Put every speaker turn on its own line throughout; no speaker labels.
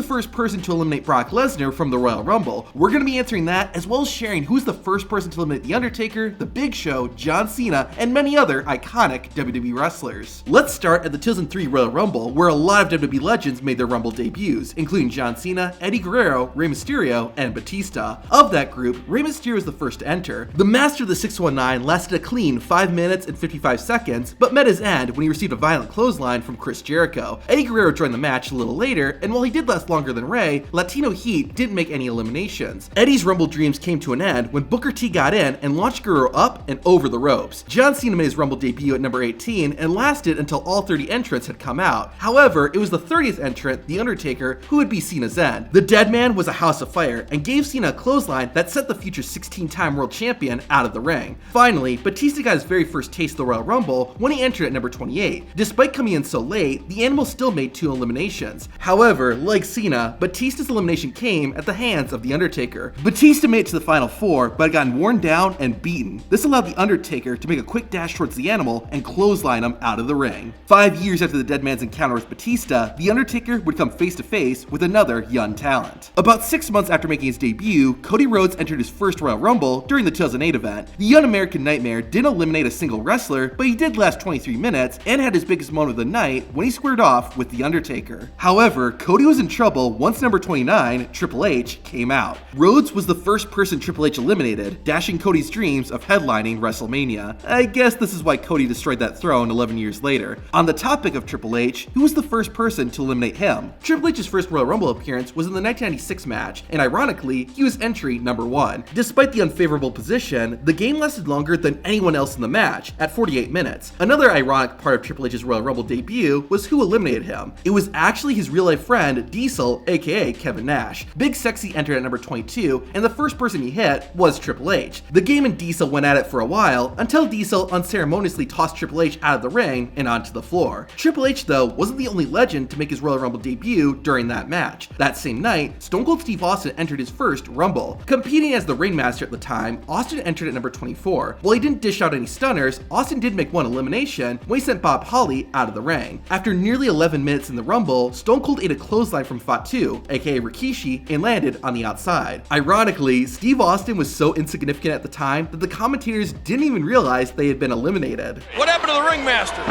first person to eliminate Brock Lesnar from the Royal Rumble? We're going to be answering that, as well as sharing who's the first person to eliminate The Undertaker, The Big Show, John Cena, and many other iconic WWE wrestlers. Let's start at the 2003 Royal Rumble, where a lot of WWE legends made their Rumble debuts, including John Cena, Eddie Guerrero, Rey Mysterio, and Batista. Of that group, Rey Mysterio was the first to enter. The Master of the 619 lasted a clean 5 minutes and 55 seconds, but met his end when he received a violent clothesline from Chris Jericho. Eddie Guerrero joined the match a little later, and while he did last longer than Rey, Latino Heat didn't make any eliminations. Eddie's Rumble dreams came to an end when Booker T got in and launched Guerrero up and over the ropes. John Cena made his Rumble debut at number 18 and lasted until all 30 entrants had come out. However, it was the 30th entrant, The Undertaker, who would be Cena's end. The Dead Man was a house of fire and gave Cena a clothesline that sent the future 16-time world champion out of the ring. Finally, Batista got his very first taste of the Royal Rumble when he entered at number 28. Despite coming in so late, the Animal still made 2 eliminations. However, like Cena, Batista's elimination came at the hands of The Undertaker. Batista made it to the final 4, but had gotten worn down and beaten. This allowed The Undertaker to make a quick dash towards the Animal and clothesline him out of the ring. 5 years after the Dead Man's encounter with Batista, The Undertaker would come face to face with another young talent. About 6 months after making his debut, Cody Rhodes entered his first Royal Rumble during the 2008 event. The young American Nightmare didn't eliminate a single wrestler, but he did last 23 minutes and had his biggest moment of the night when he squared off with The Undertaker. However, Cody was in trouble once number 29, Triple H, came out. Rhodes was the first person Triple H eliminated, dashing Cody's dreams of headlining WrestleMania. I guess this is why Cody destroyed that throne 11 years later. On the topic of Triple H, who was the first person to eliminate him? Triple H's first Royal Rumble appearance was in the 1996 match, and ironically, he was entry number 1. Despite the unfavorable position, the game lasted longer than anyone else in the match, at 48 minutes. Another ironic part of Triple H's Royal Rumble debut was who eliminated him. It was actually his real-life friend, Diesel, aka Kevin Nash. Big Sexy entered at number 22, and the first person he hit was Triple H. The game and Diesel went at it for a while, until Diesel unceremoniously tossed Triple H out of the ring and onto the floor. Triple H, though, wasn't the only legend to make his Royal Rumble debut during that match. That same night, Stone Cold Steve Austin entered his first Rumble. Competing as the Ringmaster at the time, Austin entered at number 24. While he didn't dish out any stunners, Austin did make one elimination when he sent Bob Holly out of the ring. After nearly 11 minutes in the Rumble, Stone Cold ate a clothesline from Fatu, aka Rikishi, and landed on the outside. Ironically, Steve Austin was so insignificant at the time that the commentators didn't even realize they had been eliminated.
What happened to the Ringmaster?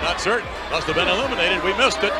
Not certain. Must have been eliminated. We missed it.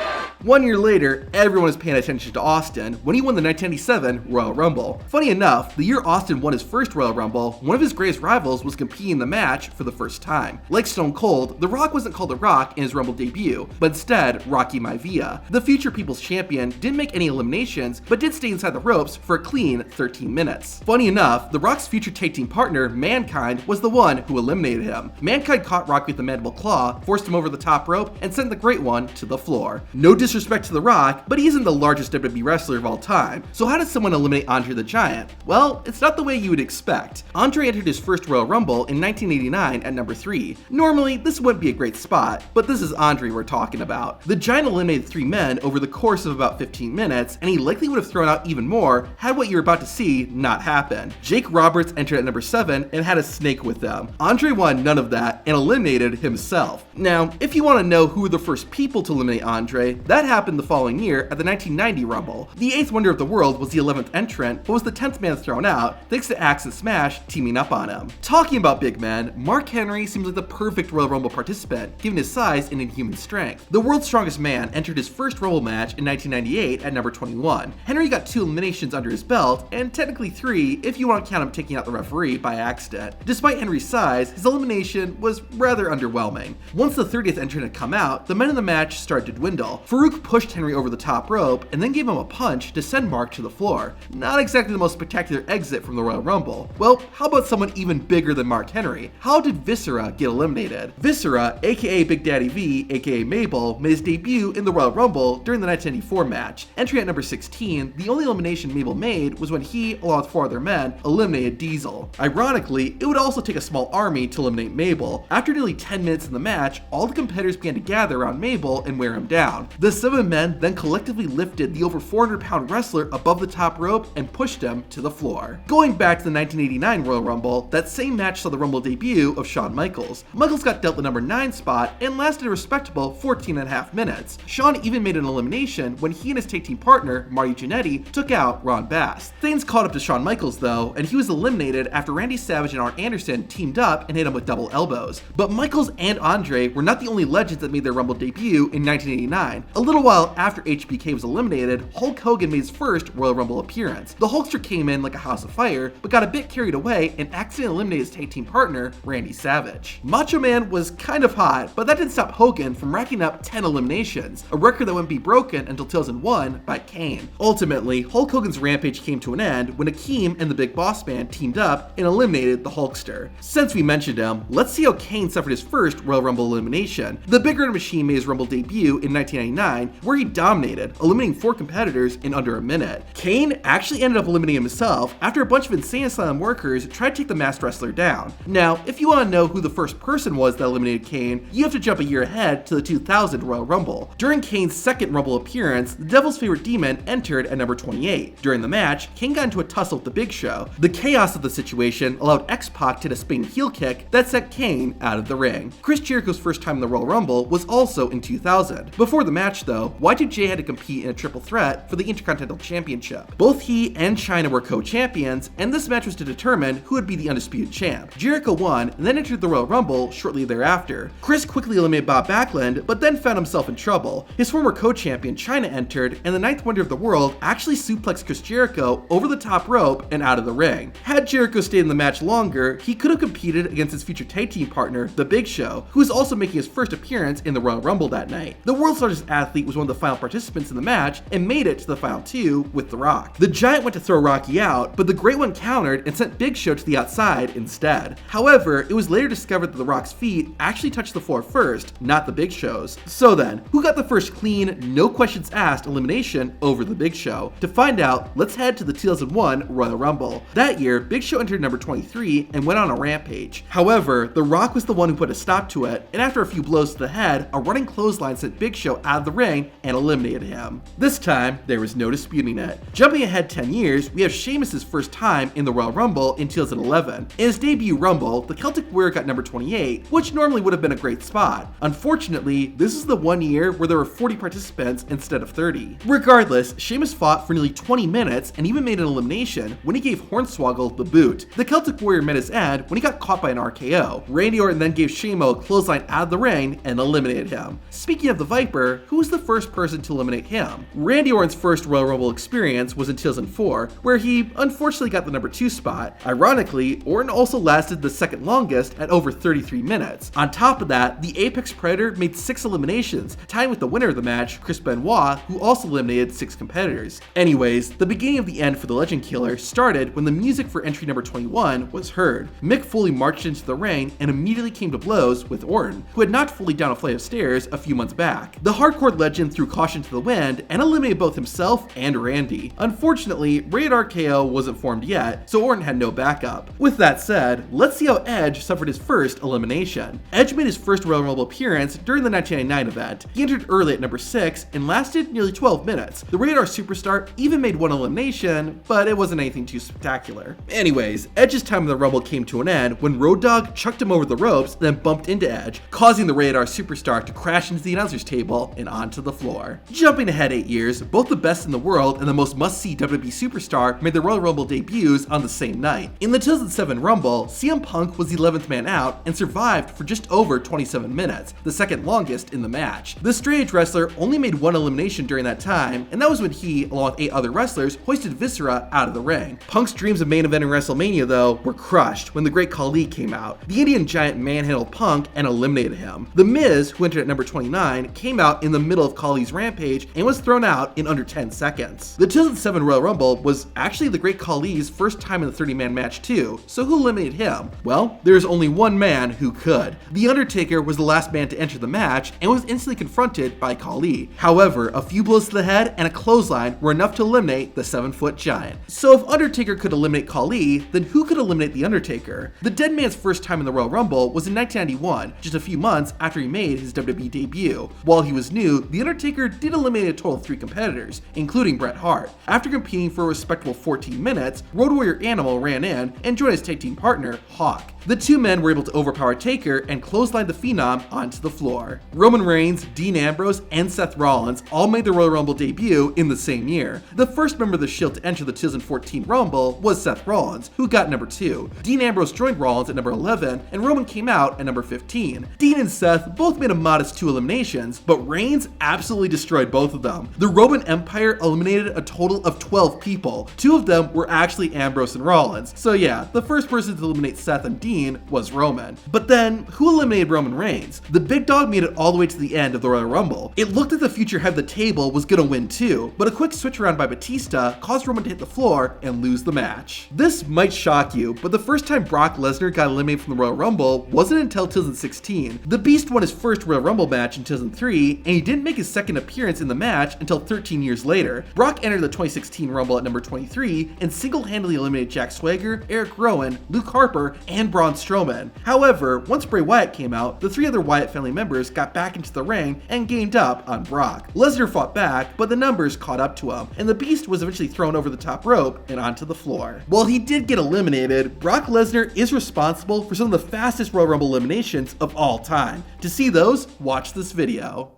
1 year later, everyone was paying attention to Austin when he won the 1997 Royal Rumble. Funny enough, the year Austin won his first Royal Rumble, one of his greatest rivals was competing in the match for the first time. Like Stone Cold, The Rock wasn't called The Rock in his Rumble debut, but instead Rocky Maivia. The future People's Champion didn't make any eliminations, but did stay inside the ropes for a clean 13 minutes. Funny enough, The Rock's future tag team partner, Mankind, was the one who eliminated him. Mankind caught Rock with the mandible claw, forced him over the top rope, and sent the Great One to the floor. No disrespect to The Rock, but he isn't the largest WWE wrestler of all time. So how does someone eliminate Andre the Giant? Well, it's not the way you would expect. Andre entered his first Royal Rumble in 1989 at number 3. Normally, this wouldn't be a great spot, but this is Andre we're talking about. The Giant eliminated 3 men over the course of about 15 minutes, and he likely would have thrown out even more had what you're about to see not happen. Jake Roberts entered at number 7 and had a snake with them. Andre won none of that and eliminated himself. Now, if you want to know who were the first people to eliminate Andre, that happened the following year at the 1990 Rumble. The 8th Wonder of the World was the 11th entrant, but was the 10th man thrown out, thanks to Axe and Smash teaming up on him. Talking about big men, Mark Henry seems like the perfect Royal Rumble participant, given his size and inhuman strength. The world's strongest man entered his first Rumble match in 1998 at number 21. Henry got 2 eliminations under his belt, and technically 3 if you want to count him taking out the referee by accident. Despite Henry's size, his elimination was rather underwhelming. Once the 30th entrant had come out, the men in the match started to dwindle. Farouk pushed Henry over the top rope and then gave him a punch to send Mark to the floor. Not exactly the most spectacular exit from the Royal Rumble. Well, how about someone even bigger than Mark Henry? How did Viscera get eliminated? Viscera, aka Big Daddy V, aka Mabel, made his debut in the Royal Rumble during the 1994 match. Entering at number 16, the only elimination Mabel made was when he, along with 4 other men, eliminated Diesel. Ironically, it would also take a small army to eliminate Mabel. After nearly 10 minutes in the match, all the competitors began to gather around Mabel and wear him down. The 7 men then collectively lifted the over 400-pound wrestler above the top rope and pushed him to the floor. Going back to the 1989 Royal Rumble, that same match saw the Rumble debut of Shawn Michaels. Michaels got dealt the number 9 spot and lasted a respectable 14.5 minutes. Shawn even made an elimination when he and his tag team partner, Marty Jannetty, took out Ron Bass. Things caught up to Shawn Michaels though, and he was eliminated after Randy Savage and Arn Anderson teamed up and hit him with double elbows. But Michaels and Andre were not the only legends that made their Rumble debut in 1989. A little while after HBK was eliminated, Hulk Hogan made his first Royal Rumble appearance. The Hulkster came in like a house of fire, but got a bit carried away and accidentally eliminated his tag team partner, Randy Savage. Macho Man was kind of hot, but that didn't stop Hogan from racking up 10 eliminations, a record that wouldn't be broken until 2001 by Kane. Ultimately, Hulk Hogan's rampage came to an end when Akeem and the Big Boss Man teamed up and eliminated the Hulkster. Since we mentioned him, let's see how Kane suffered his first Royal Rumble elimination. The Big Red Machine made his Rumble debut in 1999, where he dominated, eliminating 4 competitors in under a minute. Kane actually ended up eliminating himself after a bunch of Insane Asylum workers tried to take the masked wrestler down. Now, if you want to know who the first person was that eliminated Kane, you have to jump a year ahead to the 2000 Royal Rumble. During Kane's second Rumble appearance, the Devil's Favorite Demon entered at number 28. During the match, Kane got into a tussle with the Big Show. The chaos of the situation allowed X-Pac to hit a spinning heel kick that sent Kane out of the ring. Chris Jericho's first time in the Royal Rumble was also in 2000. Before the match though, Y2J had to compete in a triple threat for the Intercontinental Championship. Both he and Chyna were co-champions, and this match was to determine who would be the undisputed champ. Jericho won and then entered the Royal Rumble shortly thereafter. Chris quickly eliminated Bob Backlund, but then found himself in trouble. His former co-champion Chyna entered, and the Ninth Wonder of the World actually suplexed Chris Jericho over the top rope and out of the ring. Had Jericho stayed in the match longer, he could have competed against his future tag team partner, The Big Show, who was also making his first appearance in the Royal Rumble that night. The world's largest athlete was one of the final participants in the match and made it to the final 2 with The Rock. The Giant went to throw Rocky out, but the Great One countered and sent Big Show to the outside instead. However, it was later discovered that The Rock's feet actually touched the floor first, not the Big Show's. So then, who got the first clean, no questions asked elimination over the Big Show? To find out, let's head to the 2001 Royal Rumble. That year, Big Show entered number 23 and went on a rampage. However, The Rock was the one who put a stop to it, and after a few blows to the head, a running clothesline sent Big Show out of the ring and eliminated him. This time, there was no disputing it. Jumping ahead 10 years, we have Sheamus' first time in the Royal Rumble in 2011. In his debut Rumble, the Celtic Warrior got number 28, which normally would have been a great spot. Unfortunately, this is the one year where there were 40 participants instead of 30. Regardless, Sheamus fought for nearly 20 minutes and even made an elimination when he gave Hornswoggle the boot. The Celtic Warrior met his end when he got caught by an RKO. Randy Orton then gave Shamo a clothesline out of the ring and eliminated him. Speaking of the Viper, who was the first person to eliminate him? Randy Orton's first Royal Rumble experience was in 2004, where he unfortunately got the number 2 spot. Ironically, Orton also lasted the second longest at over 33 minutes. On top of that, the Apex Predator made 6 eliminations, tying with the winner of the match, Chris Benoit, who also eliminated 6 competitors. Anyways, the beginning of the end for the Legend Killer started when the music for entry number 21 was heard. Mick Foley marched into the ring and immediately came to blows with Orton, who had knocked Foley down a flight of stairs a few months back. The hardcore legend threw caution to the wind and eliminated both himself and Randy. Unfortunately, Rated RKO wasn't formed yet, so Orton had no backup. With that said, let's see how Edge suffered his first elimination. Edge made his first Royal Rumble appearance during the 1999 event. He entered early at number 6 and lasted nearly 12 minutes. The Rated R superstar even made one elimination, but it wasn't anything too spectacular. Anyways, Edge's time in the Rumble came to an end when Road Dogg chucked him over the ropes, then bumped into Edge, causing the Rated R superstar to crash into the announcer's table and onto the floor. Jumping ahead 8 years, both the best in the world and the most must-see WWE superstar made their Royal Rumble debuts on the same night. In the 2007 Rumble, CM Punk was the 11th man out and survived for just over 27 minutes, the second longest in the match. The straight edge wrestler only made one elimination during that time, and that was when he, along with 8 other wrestlers, hoisted Viscera out of the ring. Punk's dreams of main eventing WrestleMania, though, were crushed when the Great Khali came out. The Indian Giant manhandled Punk and eliminated him. The Miz, who entered at number 29, came out in the middle of Khali's rampage and was thrown out in under 10 seconds. The 2007 Royal Rumble was actually the Great Khali's first time in the 30-man match too, so who eliminated him? Well, there's only one man who could. The Undertaker was the last man to enter the match and was instantly confronted by Khali. However, a few blows to the head and a clothesline were enough to eliminate the 7-foot giant. So if Undertaker could eliminate Khali, then who could eliminate The Undertaker? The Dead Man's first time in the Royal Rumble was in 1991, just a few months after he made his WWE debut. While he was new, debut, The Undertaker did eliminate a total of 3 competitors, including Bret Hart. After competing for a respectable 14 minutes, Road Warrior Animal ran in and joined his tag team partner, Hawk. The two men were able to overpower Taker and clothesline the Phenom onto the floor. Roman Reigns, Dean Ambrose, and Seth Rollins all made their Royal Rumble debut in the same year. The first member of the Shield to enter the 2014 Rumble was Seth Rollins, who got number 2. Dean Ambrose joined Rollins at number 11, and Roman came out at number 15. Dean and Seth both made a modest 2 eliminations, but Reigns absolutely destroyed both of them. The Roman Empire eliminated a total of 12 people. 2 of them were actually Ambrose and Rollins. So yeah, the first person to eliminate Seth and Dean was Roman. But then, who eliminated Roman Reigns? The big dog made it all the way to the end of the Royal Rumble. It looked like the future head of the table was gonna win too, but a quick switch around by Batista caused Roman to hit the floor and lose the match. This might shock you, but the first time Brock Lesnar got eliminated from the Royal Rumble wasn't until 2016. The Beast won his first Royal Rumble match in 2003, and he didn't make his second appearance in the match until 13 years later. Brock entered the 2016 Rumble at number 23 and single-handedly eliminated Jack Swagger, Eric Rowan, Luke Harper, and Braun Strowman. However, once Bray Wyatt came out, the 3 other Wyatt family members got back into the ring and gained up on Brock. Lesnar fought back, but the numbers caught up to him, and the Beast was eventually thrown over the top rope and onto the floor. While he did get eliminated, Brock Lesnar is responsible for some of the fastest Royal Rumble eliminations of all time. To see those, watch this video.